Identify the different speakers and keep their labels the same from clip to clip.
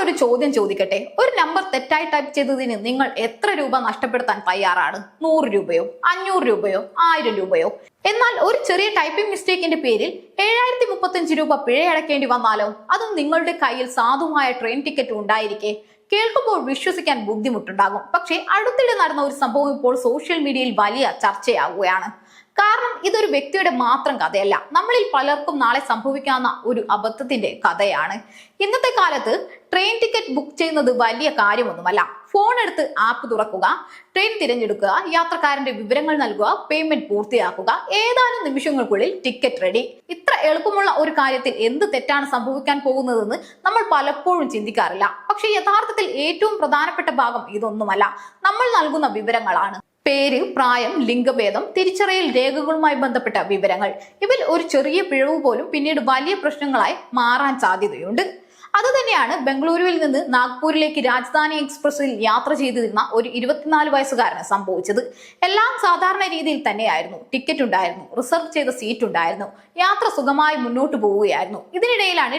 Speaker 1: ഒരു ചോദ്യം ചോദിക്കട്ടെ. ഒരു നമ്പർ തെറ്റായി ടൈപ്പ് ചെയ്തതിന് നിങ്ങൾ എത്ര രൂപ നഷ്ടപ്പെടുത്താൻ തയ്യാറാണ്? 100 രൂപയോ 500 രൂപയോ 1000 രൂപയോ? എന്നാൽ ഒരു ചെറിയ ടൈപ്പിംഗ് മിസ്റ്റേക്കിന്റെ പേരിൽ 7035 രൂപ പിഴയടക്കേണ്ടി വന്നാലോ? അതും നിങ്ങളുടെ കയ്യിൽ സാധുവായ ട്രെയിൻ ടിക്കറ്റ് ഉണ്ടായിരിക്കെ. കേൾക്കുമ്പോൾ വിശ്വസിക്കാൻ ബുദ്ധിമുട്ടുണ്ടാകും. പക്ഷേ അടുത്തിടെ നടന്ന ഒരു സംഭവം ഇപ്പോൾ സോഷ്യൽ മീഡിയയിൽ വലിയ ചർച്ചയാവുകയാണ്. കാരണം ഇതൊരു വ്യക്തിയുടെ മാത്രം കഥയല്ല, നമ്മളിൽ പലർക്കും നാളെ സംഭവിക്കാവുന്ന ഒരു അബദ്ധത്തിന്റെ കഥയാണ്. ഇന്നത്തെ കാലത്ത് ട്രെയിൻ ടിക്കറ്റ് ബുക്ക് ചെയ്യുന്നത് വലിയ കാര്യമൊന്നുമല്ല. ഫോൺ എടുത്ത് ആപ്പ് തുറക്കുക, ട്രെയിൻ തിരഞ്ഞെടുക്കുക, യാത്രക്കാരന്റെ വിവരങ്ങൾ നൽകുക, പേയ്മെന്റ് പൂർത്തിയാക്കുക, ഏതാനും നിമിഷങ്ങൾക്കുള്ളിൽ ടിക്കറ്റ് റെഡി. ഇത്ര എളുപ്പമുള്ള ഒരു കാര്യത്തിൽ എന്ത് തെറ്റാണ് സംഭവിക്കാൻ പോകുന്നതെന്ന് നമ്മൾ പലപ്പോഴും ചിന്തിക്കാറില്ല. പക്ഷെ യഥാർത്ഥത്തിൽ ഏറ്റവും പ്രധാനപ്പെട്ട ഭാഗം ഇതൊന്നുമല്ല, നമ്മൾ നൽകുന്ന വിവരങ്ങളാണ്. പേര്, പ്രായം, ലിംഗഭേദം, തിരിച്ചറിയൽ രേഖകളുമായി ബന്ധപ്പെട്ട വിവരങ്ങൾ. ഇവയിൽ ഒരു ചെറിയ പിഴവ് പോലും പിന്നീട് വലിയ പ്രശ്നങ്ങളായി മാറാൻ സാധ്യതയുണ്ട്. അതുതന്നെയാണ് ബംഗളൂരുവിൽ നിന്ന് നാഗ്പൂരിലേക്ക് രാജധാനി എക്സ്പ്രസിൽ യാത്ര ചെയ്തിരുന്ന ഒരു 24 വയസ്സുകാരന് സംഭവിച്ചത്. എല്ലാം സാധാരണ രീതിയിൽ തന്നെയായിരുന്നു. ടിക്കറ്റ് ഉണ്ടായിരുന്നു, റിസർവ് ചെയ്ത സീറ്റ് ഉണ്ടായിരുന്നു, യാത്ര സുഖമായി മുന്നോട്ട് പോവുകയായിരുന്നു. ഇതിനിടയിലാണ്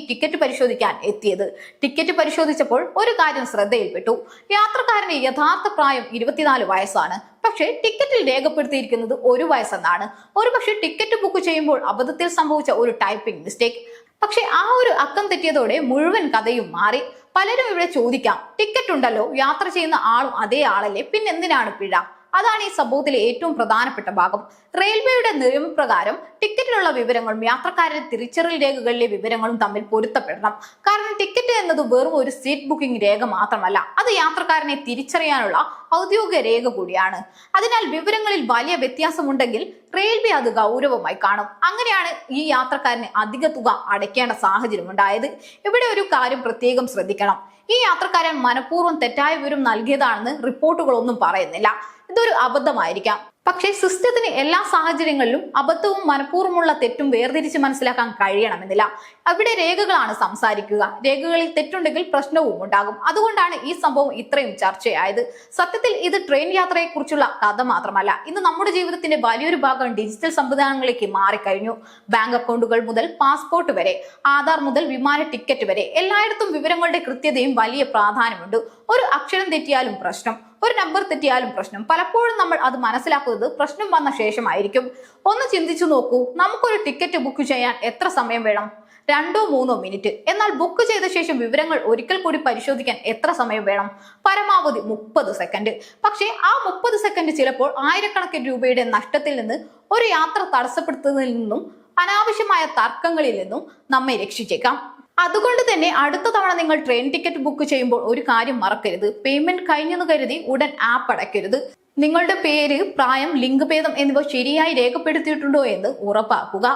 Speaker 1: ടിക്കറ്റ് പരിശോധിക്കാൻ എത്തിയത്. ടിക്കറ്റ് പരിശോധിച്ചപ്പോൾ ഒരു കാര്യം ശ്രദ്ധയിൽപ്പെട്ടു. യാത്രക്കാരന്റെ യഥാർത്ഥ പ്രായം 24 വയസ്സാണ്. പക്ഷേ ടിക്കറ്റിൽ രേഖപ്പെടുത്തിയിരിക്കുന്നത് 1 വയസ്സെന്നാണ്. ഒരുപക്ഷെ ടിക്കറ്റ് ബുക്ക് ചെയ്യുമ്പോൾ അബദ്ധത്തിൽ സംഭവിച്ച ഒരു ടൈപ്പിംഗ് മിസ്റ്റേക്ക്. പക്ഷെ ആ ഒരു അക്കം തെറ്റിയതോടെ മുഴുവൻ കഥയും മാറി. പലരും ഇവിടെ ചോദിക്കാം, ടിക്കറ്റ് ഉണ്ടല്ലോ, യാത്ര ചെയ്യുന്ന ആളും അതേ ആളല്ലേ, പിന്നെന്തിനാണ് പിഴ? അതാണ് ഈ സംഭവത്തിലെ ഏറ്റവും പ്രധാനപ്പെട്ട ഭാഗം. റെയിൽവേയുടെ നിയമപ്രകാരം ടിക്കറ്റിലുള്ള വിവരങ്ങളും യാത്രക്കാരുടെ തിരിച്ചറിയൽ രേഖകളിലെ വിവരങ്ങളും തമ്മിൽ പൊരുത്തപ്പെടണം. കാരണം ടിക്കറ്റ് എന്നത് വെറും ഒരു സീറ്റ് ബുക്കിംഗ് രേഖ മാത്രമല്ല, അത് യാത്രക്കാരനെ തിരിച്ചറിയാനുള്ള ഔദ്യോഗിക രേഖ കൂടിയാണ്. അതിനാൽ വിവരങ്ങളിൽ വലിയ വ്യത്യാസമുണ്ടെങ്കിൽ റെയിൽവേ അത് ഗൗരവമായി കാണും. അങ്ങനെയാണ് ഈ യാത്രക്കാരന് അധിക തുക അടയ്ക്കേണ്ട സാഹചര്യം ഉണ്ടായത്. ഇവിടെ ഒരു കാര്യം പ്രത്യേകം ശ്രദ്ധിക്കണം. ഈ യാത്രക്കാരൻ മനഃപൂർവ്വം തെറ്റായ വിവരം നൽകിയതാണെന്ന് റിപ്പോർട്ടുകളൊന്നും പറയുന്നില്ല. ഇതൊരു അബദ്ധമായിരിക്കാം. പക്ഷേ സിസ്റ്റത്തിന് എല്ലാ സാഹചര്യങ്ങളിലും അബദ്ധവും മനഃപൂർവ്വമുള്ള തെറ്റും വേർതിരിച്ച് മനസ്സിലാക്കാൻ കഴിയണമെന്നില്ല. അവിടെ രേഖകളാണ് സംസാരിക്കുക. രേഖകളിൽ തെറ്റുണ്ടെങ്കിൽ പ്രശ്നവും ഉണ്ടാകും. അതുകൊണ്ടാണ് ഈ സംഭവം ഇത്രയും ചർച്ചയായത്. സത്യത്തിൽ ഇത് ട്രെയിൻ യാത്രയെ കുറിച്ചുള്ള കഥ മാത്രമല്ല, ഇന്ന് നമ്മുടെ ജീവിതത്തിന്റെ വലിയൊരു ഭാഗം ഡിജിറ്റൽ സംവിധാനങ്ങളിലേക്ക് മാറിക്കഴിഞ്ഞു. ബാങ്ക് അക്കൗണ്ടുകൾ മുതൽ പാസ്പോർട്ട് വരെ, ആധാർ മുതൽ വിമാന ടിക്കറ്റ് വരെ, എല്ലായിടത്തും വിവരങ്ങളുടെ കൃത്യതയും വലിയ പ്രാധാന്യമുണ്ട്. ഒരു അക്ഷരം തെറ്റിയാലും പ്രശ്നം, ഒരു നമ്പർ തെറ്റിയാലും പ്രശ്നം. പലപ്പോഴും നമ്മൾ അത് മനസ്സിലാക്കുന്നത് പ്രശ്നം വന്ന ശേഷമായിരിക്കും. ഒന്ന് ചിന്തിച്ചു നോക്കൂ, നമുക്കൊരു ടിക്കറ്റ് ബുക്ക് ചെയ്യാൻ എത്ര സമയം വേണം? 2-3 മിനിറ്റ്. എന്നാൽ ബുക്ക് ചെയ്ത ശേഷം വിവരങ്ങൾ ഒരിക്കൽ കൂടി പരിശോധിക്കാൻ എത്ര സമയം വേണം? പരമാവധി 30 സെക്കൻഡ്. പക്ഷേ ആ 30 സെക്കൻഡ് ചിലപ്പോൾ ആയിരക്കണക്കിന് രൂപയുടെ നഷ്ടത്തിൽ നിന്ന്, ഒരു യാത്ര തടസ്സപ്പെടുത്തുന്നതിൽ നിന്നും, അനാവശ്യമായ തർക്കങ്ങളിൽ നിന്നും നമ്മെ രക്ഷിച്ചേക്കാം. അതുകൊണ്ട് തന്നെ അടുത്ത തവണ നിങ്ങൾ ട്രെയിൻ ടിക്കറ്റ് ബുക്ക് ചെയ്യുമ്പോൾ ഒരു കാര്യം മറക്കരുത്. പേയ്മെന്റ് കഴിഞ്ഞെന്ന് കരുതി ഉടൻ ആപ്പ് അടയ്ക്കരുത്. നിങ്ങളുടെ പേര്, പ്രായം, ലിംഗഭേദം എന്നിവ ശരിയായി രേഖപ്പെടുത്തിയിട്ടുണ്ടോ എന്ന് ഉറപ്പാക്കുക.